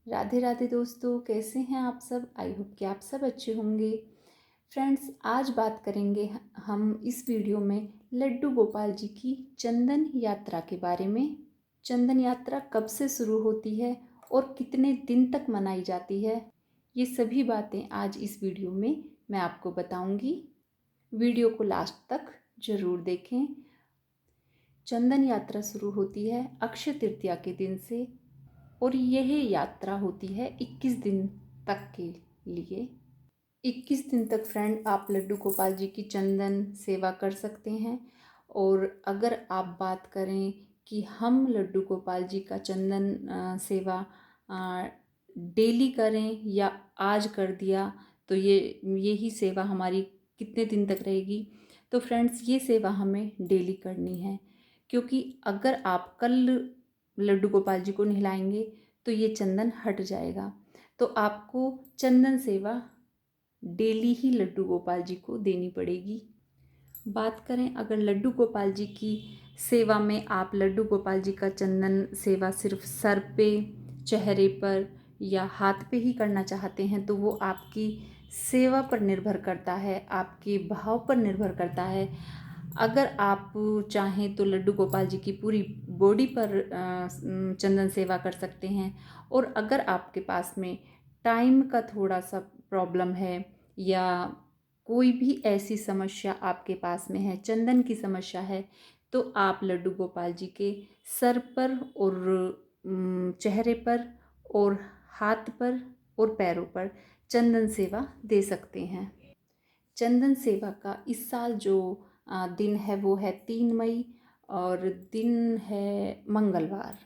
राधे राधे दोस्तों, कैसे हैं आप सब। आई होप कि आप सब अच्छे होंगे। फ्रेंड्स, आज बात करेंगे हम इस वीडियो में लड्डू गोपाल जी की चंदन यात्रा के बारे में। चंदन यात्रा कब से शुरू होती है और कितने दिन तक मनाई जाती है, ये सभी बातें आज इस वीडियो में मैं आपको बताऊंगी। वीडियो को लास्ट तक ज़रूर देखें। चंदन यात्रा शुरू होती है अक्षय तृतीया के दिन से और यह यात्रा होती है 21 दिन तक के लिए। 21 दिन तक फ्रेंड आप लड्डू गोपाल जी की चंदन सेवा कर सकते हैं। और अगर आप बात करें कि हम लड्डू गोपाल जी का चंदन सेवा डेली करें या आज कर दिया तो यही सेवा हमारी कितने दिन तक रहेगी। तो फ्रेंड्स, ये सेवा हमें डेली करनी है, क्योंकि अगर आप कल लड्डू गोपाल जी को नहलाएंगे तो ये चंदन हट जाएगा। तो आपको चंदन सेवा डेली ही लड्डू गोपाल जी को देनी पड़ेगी। बात करें अगर लड्डू गोपाल जी की सेवा में, आप लड्डू गोपाल जी का चंदन सेवा सिर्फ सर पे, चेहरे पर या हाथ पे ही करना चाहते हैं तो वो आपकी सेवा पर निर्भर करता है, आपके भाव पर निर्भर करता है। अगर आप चाहें तो लड्डू गोपाल जी की पूरी बॉडी पर चंदन सेवा कर सकते हैं। और अगर आपके पास में टाइम का थोड़ा सा प्रॉब्लम है या कोई भी ऐसी समस्या आपके पास में है, चंदन की समस्या है, तो आप लड्डू गोपाल जी के सर पर और चेहरे पर और हाथ पर और पैरों पर चंदन सेवा दे सकते हैं। चंदन सेवा का इस साल जो दिन है वो है 3 मई और दिन है मंगलवार।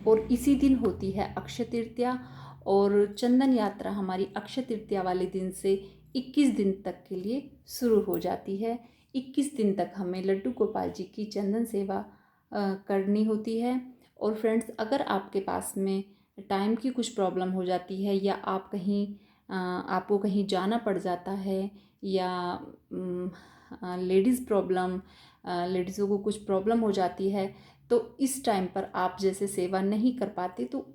और इसी दिन होती है अक्षय तृतीया और चंदन यात्रा हमारी अक्षय तृतीया वाले दिन से 21 दिन तक के लिए शुरू हो जाती है। 21 दिन तक हमें लड्डू गोपाल जी की चंदन सेवा करनी होती है। और फ्रेंड्स, अगर आपके पास में टाइम की कुछ प्रॉब्लम हो जाती है या आप कहीं आपको कहीं जाना पड़ जाता है या लेडीज़ों को कुछ प्रॉब्लम हो जाती है, तो इस टाइम पर आप जैसे सेवा नहीं कर पाते तो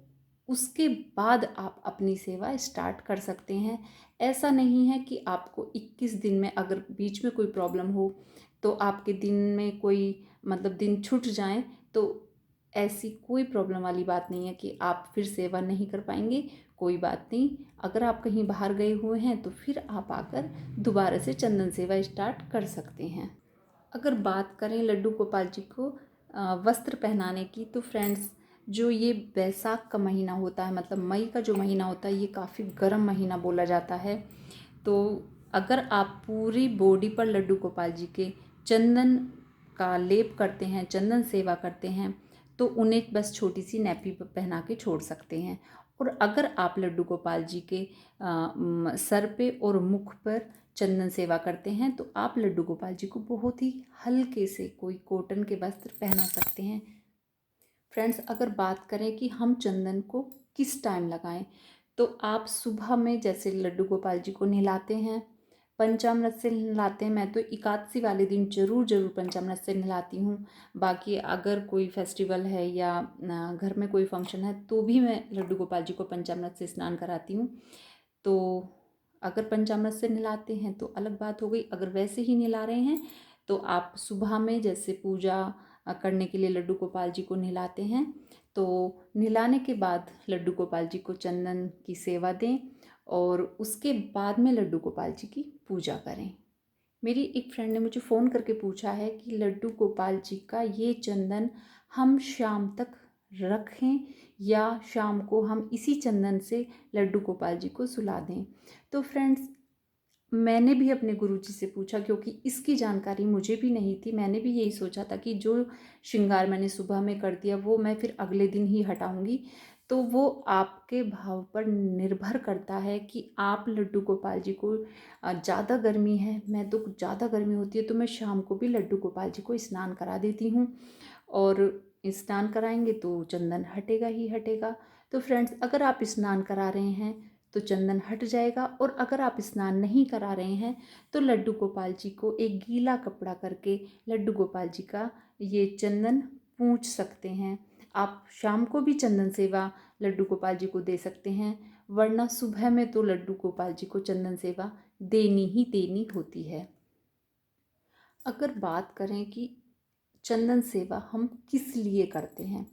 उसके बाद आप अपनी सेवा स्टार्ट कर सकते हैं। ऐसा नहीं है कि आपको 21 दिन में अगर बीच में कोई प्रॉब्लम हो तो आपके दिन में कोई दिन छूट जाए, तो ऐसी कोई प्रॉब्लम वाली बात नहीं है कि आप फिर सेवा नहीं कर पाएंगे। कोई बात नहीं, अगर आप कहीं बाहर गए हुए हैं तो फिर आप आकर दोबारा से चंदन सेवा स्टार्ट कर सकते हैं। अगर बात करें लड्डू गोपाल जी को वस्त्र पहनाने की, तो फ्रेंड्स, जो ये बैसाख का महीना होता है, मतलब मई का जो महीना होता है, ये काफ़ी गर्म महीना बोला जाता है। तो अगर आप पूरी बॉडी पर लड्डू गोपाल जी के चंदन का लेप करते हैं, चंदन सेवा करते हैं, तो उन्हें बस छोटी सी नैपी पहना के छोड़ सकते हैं। और अगर आप लड्डू गोपाल जी के सर पे और मुख पर चंदन सेवा करते हैं तो आप लड्डू गोपाल जी को बहुत ही हल्के से कोई कॉटन के वस्त्र पहना सकते हैं। फ्रेंड्स, अगर बात करें कि हम चंदन को किस टाइम लगाएं, तो आप सुबह में जैसे लड्डू गोपाल जी को नहलाते हैं, पंचामृत से नहलाते हैं। मैं तो एकादशी वाले दिन ज़रूर पंचामृत से नहलाती हूँ। बाकी अगर कोई फेस्टिवल है या घर में कोई फंक्शन है तो भी मैं लड्डू गोपाल जी को पंचामृत से स्नान कराती हूँ। तो अगर पंचामृत से नहलाते हैं तो अलग बात हो गई। अगर वैसे ही नहला रहे हैं तो आप सुबह में जैसे पूजा करने के लिए लड्डू गोपाल जी को नहलाते हैं, तो नहलाने के बाद लड्डू गोपाल जी को चंदन की सेवा दें और उसके बाद में लड्डू गोपाल जी की पूजा करें। मेरी एक फ्रेंड ने मुझे फ़ोन करके पूछा है कि लड्डू गोपाल जी का ये चंदन हम शाम तक रखें या शाम को हम इसी चंदन से लड्डू गोपाल जी को सुला दें। तो फ्रेंड्स, मैंने भी अपने गुरुजी से पूछा, क्योंकि इसकी जानकारी मुझे भी नहीं थी। मैंने भी यही सोचा था कि जो श्रृंगार मैंने सुबह में कर दिया वो मैं फिर अगले दिन ही हटाऊंगी। तो वो आपके भाव पर निर्भर करता है कि आप लड्डू गोपाल जी को ज़्यादा गर्मी है, मैं तो ज़्यादा गर्मी होती है तो मैं शाम को भी लड्डू गोपाल जी को स्नान करा देती हूँ और स्नान कराएंगे तो चंदन हटेगा ही हटेगा। तो फ्रेंड्स, अगर आप स्नान करा रहे हैं तो चंदन हट जाएगा, और अगर आप स्नान नहीं करा रहे हैं तो लड्डू गोपाल जी को एक गीला कपड़ा करके लड्डू गोपाल जी का ये चंदन पूछ सकते हैं। आप शाम को भी चंदन सेवा लड्डू गोपाल जी को दे सकते हैं, वरना सुबह में तो लड्डू गोपाल जी को चंदन सेवा देनी ही देनी होती है। अगर बात करें कि चंदन सेवा हम किस लिए करते हैं,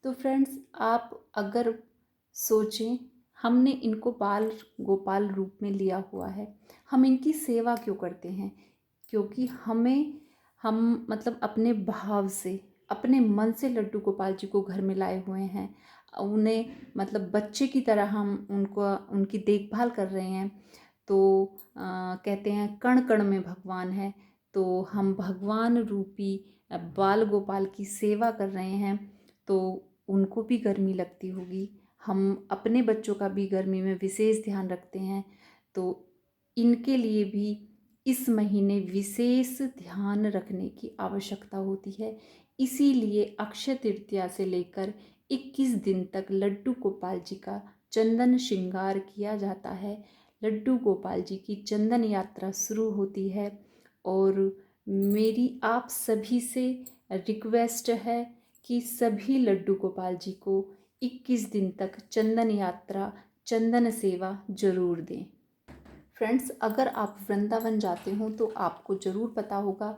तो फ्रेंड्स आप अगर सोचें, हमने इनको बाल गोपाल रूप में लिया हुआ है, हम इनकी सेवा क्यों करते हैं? क्योंकि हम मतलब अपने भाव से, अपने मन से लड्डू गोपाल जी को घर में लाए हुए हैं, उन्हें मतलब बच्चे की तरह हम उनकी देखभाल कर रहे हैं। तो कहते हैं कण कण में भगवान है, तो हम भगवान रूपी बाल गोपाल की सेवा कर रहे हैं, तो उनको भी गर्मी लगती होगी। हम अपने बच्चों का भी गर्मी में विशेष ध्यान रखते हैं, तो इनके लिए भी इस महीने विशेष ध्यान रखने की आवश्यकता होती है। इसीलिए अक्षय तृतीया से लेकर 21 दिन तक लड्डू गोपाल जी का चंदन श्रृंगार किया जाता है। लड्डू गोपाल जी की चंदन यात्रा शुरू होती है और मेरी आप सभी से रिक्वेस्ट है कि सभी लड्डू गोपाल जी को 21 दिन तक चंदन यात्रा, चंदन सेवा जरूर दें। फ्रेंड्स, अगर आप वृंदावन जाते हो तो आपको ज़रूर पता होगा,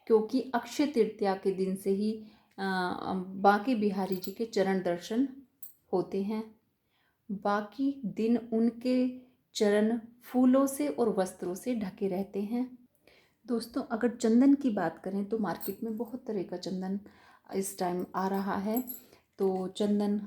क्योंकि अक्षय तृतीया के दिन से ही बांके बिहारी जी के चरण दर्शन होते हैं। बाकी दिन उनके चरण फूलों से और वस्त्रों से ढके रहते हैं। दोस्तों, अगर चंदन की बात करें तो मार्केट में बहुत तरह का चंदन इस टाइम आ रहा है। तो चंदन,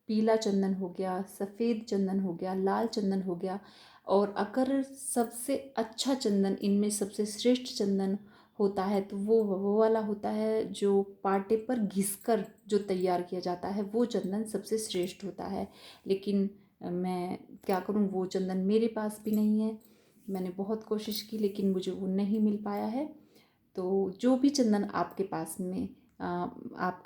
पीला चंदन हो गया, सफ़ेद चंदन हो गया, लाल चंदन हो गया, और अगर सबसे अच्छा चंदन, इनमें सबसे श्रेष्ठ चंदन होता है तो वो वाला होता है जो पाटे पर घिसकर जो तैयार किया जाता है, वो चंदन सबसे श्रेष्ठ होता है। लेकिन मैं क्या करूं, वो चंदन मेरे पास भी नहीं है। मैंने बहुत कोशिश की लेकिन मुझे वो नहीं मिल पाया है। तो जो भी चंदन आपके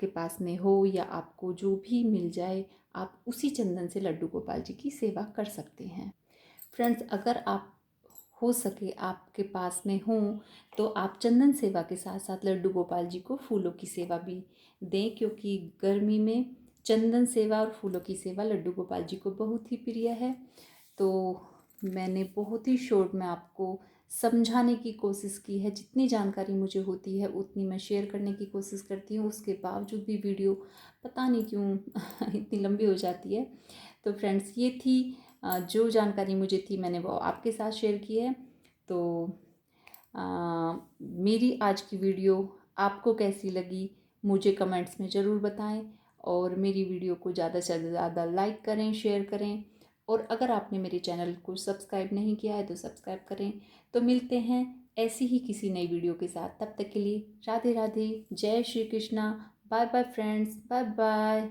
पास में हो या आपको जो भी मिल जाए, आप उसी चंदन से लड्डू गोपाल जी की सेवा कर सकते हैं। फ्रेंड्स, अगर आप हो सके आपके पास में हो तो आप चंदन सेवा के साथ साथ लड्डू गोपाल जी को फूलों की सेवा भी दें, क्योंकि गर्मी में चंदन सेवा और फूलों की सेवा लड्डू गोपाल जी को बहुत ही प्रिय है। तो मैंने बहुत ही शॉर्ट में आपको समझाने की कोशिश की है। जितनी जानकारी मुझे होती है उतनी मैं शेयर करने की कोशिश करती हूँ। उसके बावजूद भी वीडियो पता नहीं क्यों इतनी लंबी हो जाती है। तो फ्रेंड्स, ये थी जो जानकारी मुझे थी, मैंने वो आपके साथ शेयर की है। तो मेरी आज की वीडियो आपको कैसी लगी मुझे कमेंट्स में ज़रूर बताएं, और मेरी वीडियो को ज़्यादा से ज़्यादा लाइक करें, शेयर करें, और अगर आपने मेरे चैनल को सब्सक्राइब नहीं किया है तो सब्सक्राइब करें। तो मिलते हैं ऐसी ही किसी नई वीडियो के साथ। तब तक के लिए राधे राधे, जय Shri Krishna, bye bye friends, bye bye.